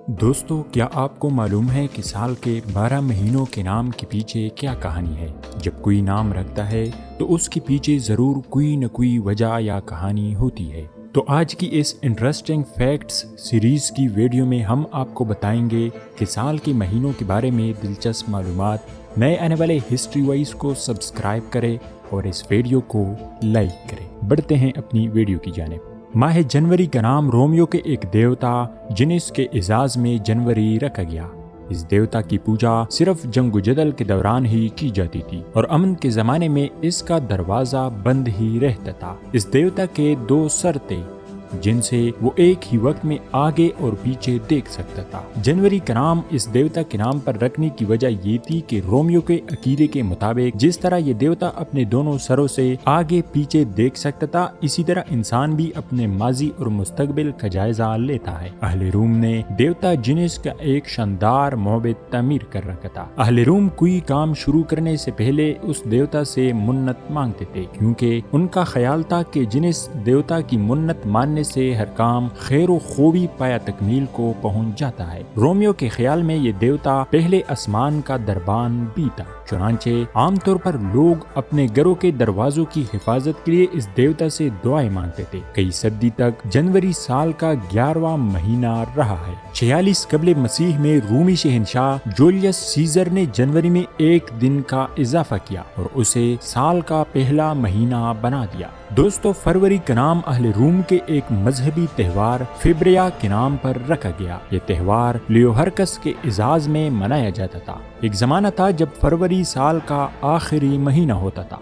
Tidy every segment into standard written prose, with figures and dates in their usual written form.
دوستو، کیا آپ کو معلوم ہے کہ سال کے 12 مہینوں کے نام کے پیچھے کیا کہانی ہے؟ جب کوئی نام رکھتا ہے تو اس کے پیچھے ضرور کوئی نہ کوئی وجہ یا کہانی ہوتی ہے۔ تو آج کی اس انٹرسٹنگ فیکٹس سیریز کی ویڈیو میں ہم آپ کو بتائیں گے کہ سال کے مہینوں کے بارے میں دلچسپ معلومات۔ نئے آنے والے ہسٹری وائز کو سبسکرائب کریں اور اس ویڈیو کو لائک کریں۔ بڑھتے ہیں اپنی ویڈیو کی جانب۔ ماہ جنوری کا نام رومیو کے ایک دیوتا جینس کے اعزاز میں جنوری رکھا گیا۔ اس دیوتا کی پوجا صرف جنگ و جدل کے دوران ہی کی جاتی تھی اور امن کے زمانے میں اس کا دروازہ بند ہی رہتا تھا۔ اس دیوتا کے 2 سر تھے جن سے وہ ایک ہی وقت میں آگے اور پیچھے دیکھ سکتا تھا۔ جنوری کا نام اس دیوتا کے نام پر رکھنے کی وجہ یہ تھی کہ رومیو کے عقیدے کے مطابق جس طرح یہ دیوتا اپنے دونوں سروں سے آگے پیچھے دیکھ سکتا تھا، اسی طرح انسان بھی اپنے ماضی اور مستقبل کا جائزہ لیتا ہے۔ اہل روم نے دیوتا جینس کا ایک شاندار معبد تعمیر کر رکھا تھا۔ اہل روم کوئی کام شروع کرنے سے پہلے اس دیوتا سے منت مانگتے تھے، کیونکہ ان کا خیال تھا کہ جینس دیوتا کی منت ماننے سے ہر کام خیر و خوبی پایا تکمیل کو پہنچ جاتا ہے۔ رومیو کے خیال میں یہ دیوتا پہلے آسمان کا دربان بھی تھا، چنانچہ عام طور پر لوگ اپنے گھروں کے دروازوں کی حفاظت کے لیے اس دیوتا سے دعائیں مانگتے تھے۔ کئی صدی تک جنوری سال کا 11واں مہینہ رہا ہے۔ 46 قبل مسیح میں رومی شہنشاہ جولیس سیزر نے جنوری میں ایک دن کا اضافہ کیا اور اسے سال کا پہلا مہینہ بنا دیا۔ دوستو، فروری کا نام اہل روم کے ایک مذہبی تہوار فیبریا کے نام پر رکھا گیا۔ یہ تہوار لیوہرکس کے اعزاز میں منایا جاتا تھا۔ ایک زمانہ تھا جب فروری سال کا آخری مہینہ ہوتا تھا۔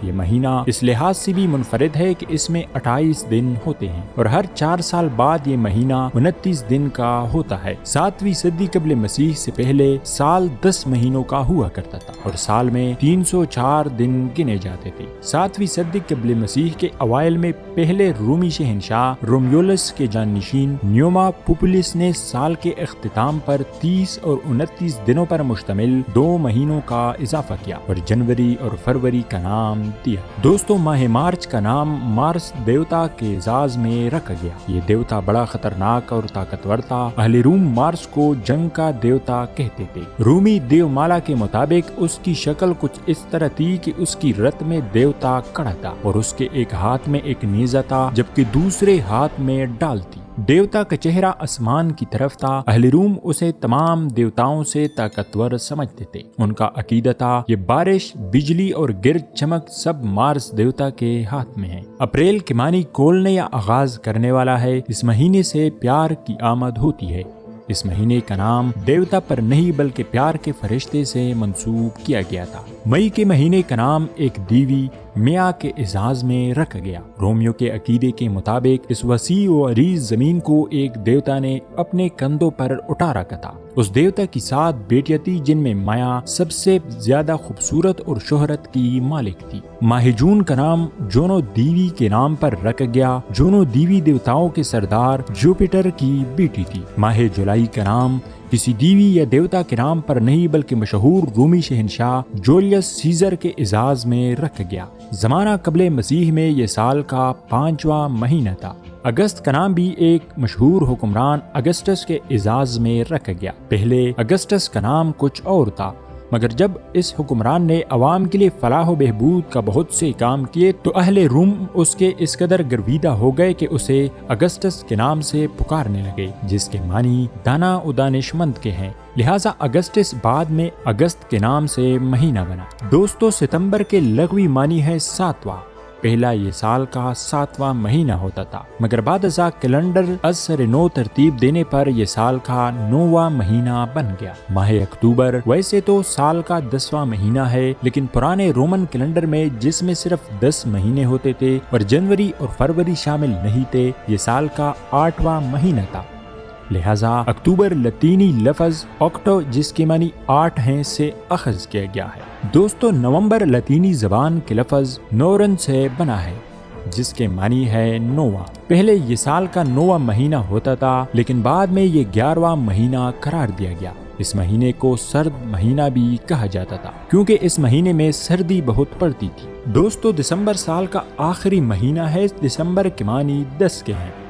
یہ مہینہ اس لحاظ سے بھی منفرد ہے کہ اس میں 28 دن ہوتے ہیں اور ہر 4 سال بعد یہ مہینہ 29 دن کا ہوتا ہے۔ 7ویں صدی قبل مسیح سے پہلے سال 10 مہینوں کا ہوا کرتا تھا اور سال میں 304 دن گنے جاتے تھے۔ 7ویں صدی قبل مسیح کے اوائل میں پہلے رومی شہنشاہ رومیولس کے جانشین نیوما پوپولس نے سال کے اختتام پر 30 اور 29 دنوں پر مشتمل 2 مہینوں کا اضافہ کیا اور جنوری اور فروری کا نام دیا۔ دوستو، ماہ مارچ کا نام مارس دیوتا کے اعزاز میں رکھا گیا۔ یہ دیوتا بڑا خطرناک اور طاقتور تھا۔ اہل روم مارس کو جنگ کا دیوتا کہتے تھے۔ رومی دیو مالا کے مطابق اس کی شکل کچھ اس طرح تھی کہ اس کی رت میں دیوتا کھڑا تھا اور اس کے ایک ہاتھ میں ایک نیزہ تھا جبکہ دوسرے ہاتھ میں ڈال تھی۔ دیوتا کا چہرہ آسمان کی طرف تھا۔ اہل روم اسے تمام دیوتاؤں سے طاقتور سمجھتے تھے۔ ان کا عقیدہ تھا یہ بارش، بجلی اور گرج چمک سب مارس دیوتا کے ہاتھ میں ہے۔ اپریل کے معنی کھولنے یا آغاز کرنے والا ہے۔ اس مہینے سے پیار کی آمد ہوتی ہے۔ اس مہینے کا نام دیوتا پر نہیں بلکہ پیار کے فرشتے سے منسوب کیا گیا تھا۔ مئی کے مہینے کا نام ایک دیوی میاں کے اعزاز میں رکھا گیا۔ رومیو کے عقیدے کے مطابق اس وسیع و عریض زمین کو ایک دیوتا نے اپنے کندھوں پر اٹھا رکھا تھا۔ اس دیوتا کی 7 بیٹیاں تھیں جن میں مایا سب سے زیادہ خوبصورت اور شہرت کی مالک تھی۔ ماہ جون کا نام جونو دیوی کے نام پر رکھا گیا۔ جونو دیوی دیوتاؤں کے سردار جوپیٹر کی بیٹی تھی۔ ماہ جولائی کا نام کسی دیوی یا دیوتا کے نام پر نہیں بلکہ مشہور رومی شہنشاہ جولیس سیزر کے اعزاز میں رکھا گیا۔ زمانہ قبل مسیح میں یہ سال کا 5واں مہینہ تھا۔ اگست کا نام بھی ایک مشہور حکمران اگسٹس کے اعزاز میں رکھا گیا۔ پہلے اگسٹس کا نام کچھ اور تھا، مگر جب اس حکمران نے عوام کے لیے فلاح و بہبود کا بہت سے کام کیے تو اہل روم اس کے اس قدر گرویدہ ہو گئے کہ اسے اگسٹس کے نام سے پکارنے لگے، جس کے معنی دانا و دانش مند کے ہیں۔ لہٰذا اگسٹس بعد میں اگست کے نام سے مہینہ بنا۔ دوستو، ستمبر کے لغوی معنی ہے 7واں۔ پہلا یہ سال کا 7واں مہینہ ہوتا تھا، مگر بعد ازاں کیلنڈر از سر نو ترتیب دینے پر یہ سال کا 9واں مہینہ بن گیا۔ ماہ اکتوبر ویسے تو سال کا 10واں مہینہ ہے، لیکن پرانے رومن کیلنڈر میں جس میں صرف 10 مہینے ہوتے تھے اور جنوری اور فروری شامل نہیں تھے، یہ سال کا 8واں مہینہ تھا۔ لہذا اکتوبر لطینی لفظ اوکٹو جس کے معنی 8 ہیں سے اخذ کیا گیا ہے۔ دوستو، نومبر لطینی زبان کے لفظ نورن سے بنا ہے جس کے معنی ہے 9واں۔ پہلے یہ سال کا 9واں مہینہ ہوتا تھا، لیکن بعد میں یہ 11واں مہینہ قرار دیا گیا۔ اس مہینے کو سرد مہینہ بھی کہا جاتا تھا کیونکہ اس مہینے میں سردی بہت پڑتی تھی۔ دوستو، دسمبر سال کا آخری مہینہ ہے۔ دسمبر کے معنی 10 کے ہیں۔